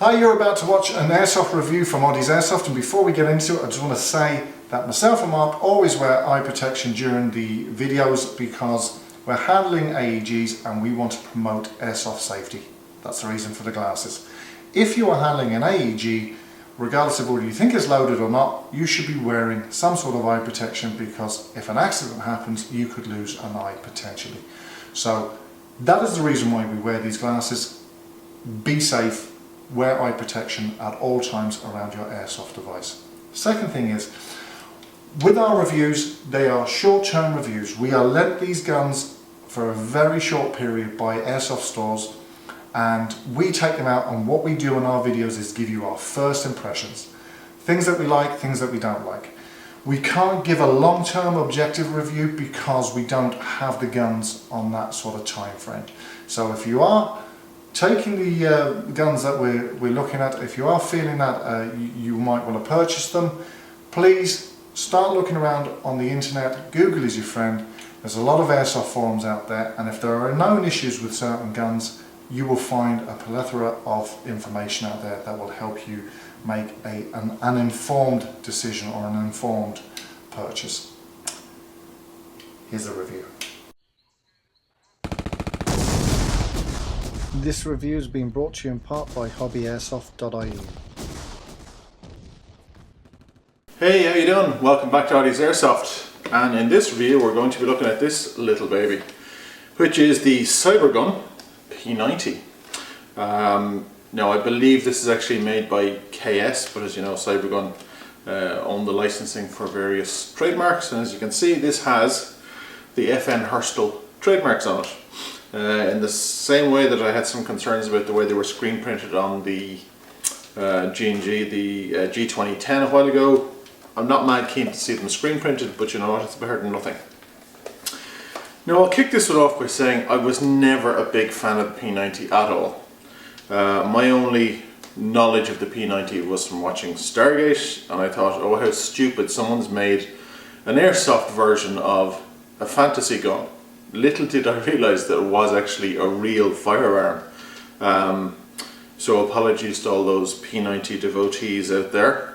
Hi, you're about to watch an airsoft review from Oddie's Airsoft, and before we get into it I just want to say that myself and Mark always wear eye protection during the videos because we're handling AEGs and we want to promote airsoft safety. That's the reason for the glasses. If you are handling an AEG, regardless of whether you think it's loaded or not, you should be wearing some sort of eye protection because if an accident happens you could lose an eye potentially. So that is the reason why we wear these glasses. Be safe. Wear eye protection at all times around your airsoft device. Second thing is, with our reviews, they are short-term reviews. We are lent these guns for a very short period by airsoft stores and we take them out, and what we do in our videos is give you our first impressions. Things that we like, things that we don't like. We can't give a long-term objective review because we don't have the guns on that sort of time frame. So if you are taking the guns that we're looking at, if you are feeling that you might want to purchase them, please start looking around on the internet. Google is your friend. There's a lot of airsoft forums out there, and if there are known issues with certain guns, you will find a plethora of information out there that will help you make an informed decision or an informed purchase. Here's a review. This review has been brought to you in part by hobbyairsoft.ie. Hey, how you doing? Welcome back to Oddie's Airsoft, and in this review we're going to be looking at this little baby, which is the CyberGun P90. Now I believe this is actually made by KS, but as you know, CyberGun own the licensing for various trademarks, and as you can see this has the FN Hurstel trademarks on it. In the same way that I had some concerns about the way they were screen printed on the G&G, the G2010 a while ago, I'm not mad keen to see them screen printed, but you know what, it's better than nothing. Now I'll kick this one off by saying I was never a big fan of the P90 at all. My only knowledge of the P90 was from watching Stargate, and I thought, oh how stupid, someone's made an airsoft version of a fantasy gun. Little did I realise that it was actually a real firearm. So apologies to all those P90 devotees out there.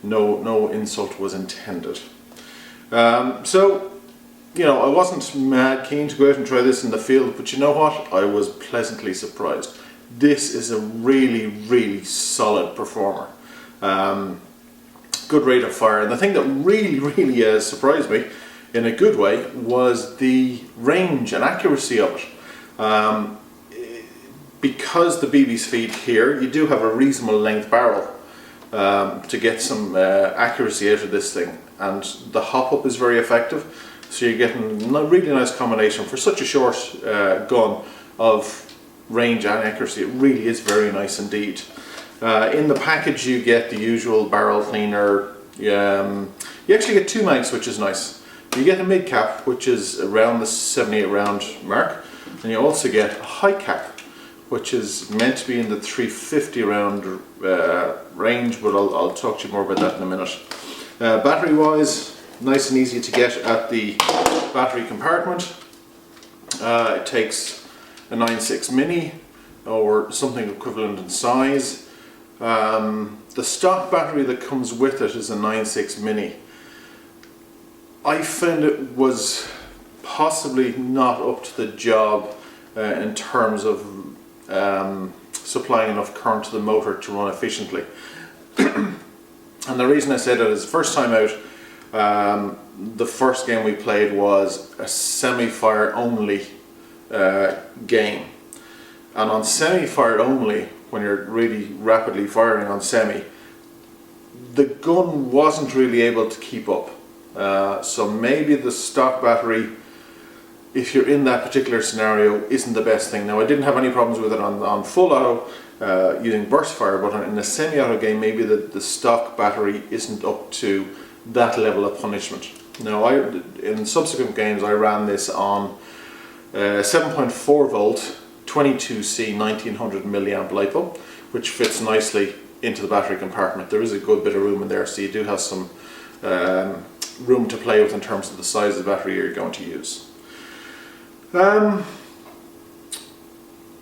No insult was intended. So, you know, I wasn't mad keen to go out and try this in the field, but you know what? I was pleasantly surprised. This is a really solid performer. Good rate of fire, and the thing that really surprised me in a good way was the range and accuracy of it. Because the BB's feed here, you do have a reasonable length barrel to get some accuracy out of this thing, and the hop up is very effective, so you're getting a really nice combination for such a short gun of range and accuracy. It really is very nice indeed. In the package you get the usual barrel cleaner. You actually get two mags, which is nice. You get a mid cap, which is around the 78 round mark, and you also get a high cap, which is meant to be in the 350 round range, but I'll talk to you more about that in a minute. Battery wise, nice and easy to get at the battery compartment. It takes a 9.6 mini or something equivalent in size. The stock battery that comes with it is a 9.6 mini. I found it was possibly not up to the job in terms of supplying enough current to the motor to run efficiently. And the reason I say that is the first time out, the first game we played was a semi-fire only game. And on semi-fire only, when you're really rapidly firing on semi, the gun wasn't really able to keep up. So maybe the stock battery, if you're in that particular scenario, isn't the best thing. Now I didn't have any problems with it on full auto using burst fire, but in a semi-auto game maybe the stock battery isn't up to that level of punishment. Now in subsequent games I ran this on 7.4 volt 22C 1900 milliamp LiPo, which fits nicely into the battery compartment. There is a good bit of room in there, so you do have some room to play with in terms of the size of the battery you're going to use.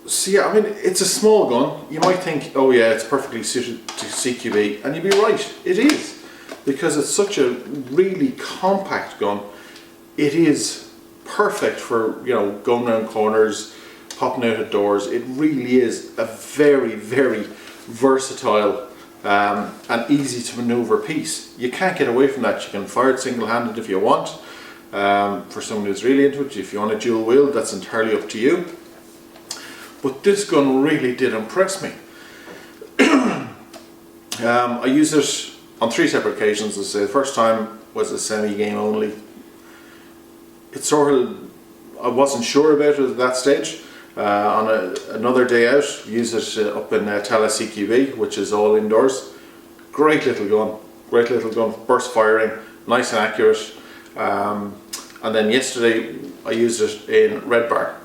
So yeah, I mean, it's a small gun. You might think, oh yeah, it's perfectly suited to CQB, and you'd be right, it is. Because it's such a really compact gun, it is perfect for, you know, going around corners, popping out of doors. It really is a very, very versatile and easy to maneuver piece. You can't get away from that. You can fire it single-handed if you want. For someone who's really into it, if you want a dual wield, that's entirely up to you. But this gun really did impress me. I used it on 3 separate occasions. As I say, the first time was a semi-game only. It sort of, I wasn't sure about it at that stage. On another day out, used it up in Tala CQB, which is all indoors. Great little gun, burst firing, nice and accurate. And then yesterday I used it in Red Bar,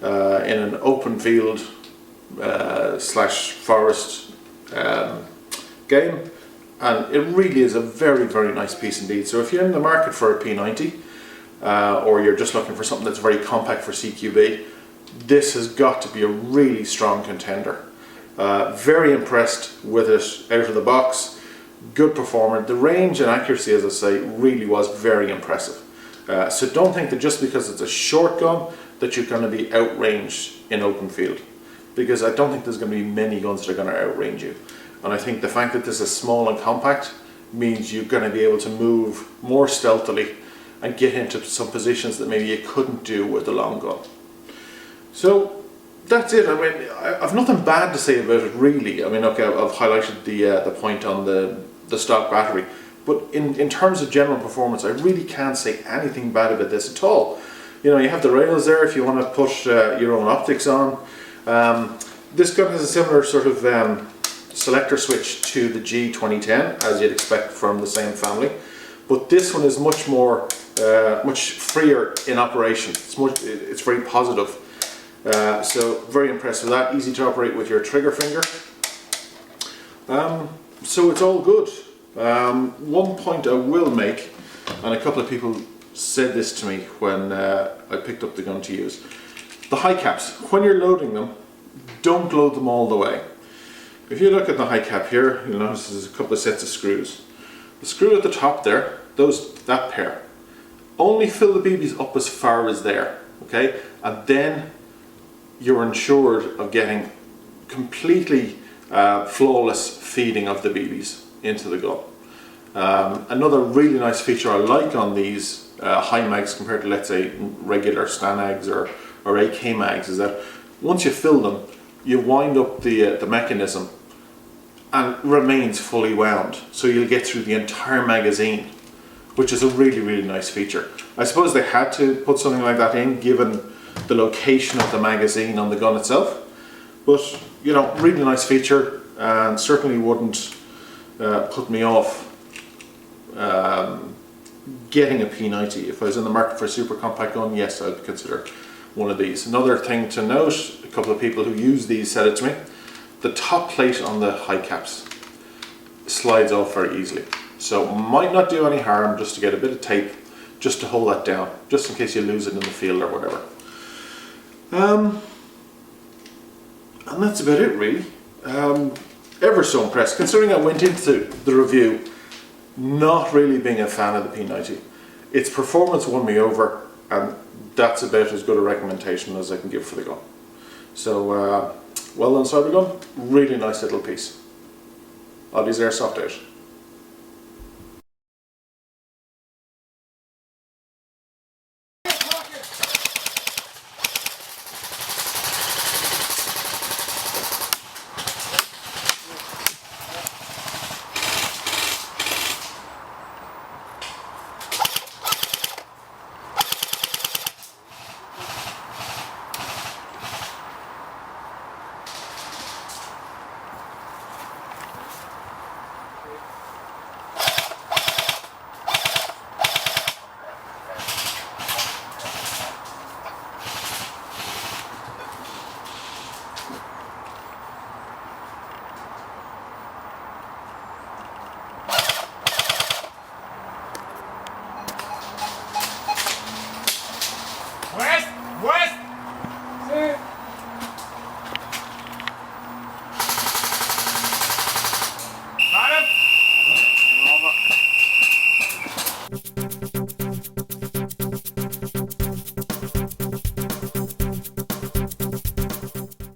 in an open field slash forest game, and it really is a very, very nice piece indeed. So if you're in the market for a P90, or you're just looking for something that's very compact for CQB, this has got to be a really strong contender. Very impressed with it out of the box. Good performer. The range and accuracy, as I say, really was very impressive. So don't think that just because it's a short gun that you're going to be outranged in open field, because I don't think there's going to be many guns that are going to outrange you. And I think the fact that this is small and compact means you're going to be able to move more stealthily and get into some positions that maybe you couldn't do with the long gun. So that's it. I mean, I've nothing bad to say about it really. I mean, okay, I've highlighted the point on the stock battery, but in terms of general performance, I really can't say anything bad about this at all. You know, you have the rails there if you want to put your own optics on. This gun has a similar sort of selector switch to the G2010, as you'd expect from the same family, but this one is much more, much freer in operation. It's very positive. So very impressed with that. Easy to operate with your trigger finger. So it's all good. One point I will make, and a couple of people said this to me when I picked up the gun to use. The high caps, when you're loading them, don't load them all the way. If you look at the high cap here, you'll notice there's a couple of sets of screws. The screw at the top there, that pair, only fill the BBs up as far as there, okay? And then you're ensured of getting completely flawless feeding of the BBs into the gun. Another really nice feature I like on these high mags compared to, let's say, regular Stanags or AK mags is that once you fill them, you wind up the mechanism and it remains fully wound, so you'll get through the entire magazine, which is a really, really nice feature. I suppose they had to put something like that in given the location of the magazine on the gun itself, but you know, really nice feature, and certainly wouldn't put me off getting a P90. If I was in the market for a super compact gun, yes, I'd consider one of these. Another thing to note, a couple of people who use these said it to me, the top plate on the high caps slides off very easily, so might not do any harm just to get a bit of tape just to hold that down, just in case you lose it in the field or whatever. And that's about it really. Ever so impressed, considering I went into the review not really being a fan of the P90. Its performance won me over, and that's about as good a recommendation as I can give for the gun. So well done CyberGun, really nice little piece. Ollie's Airsoft out.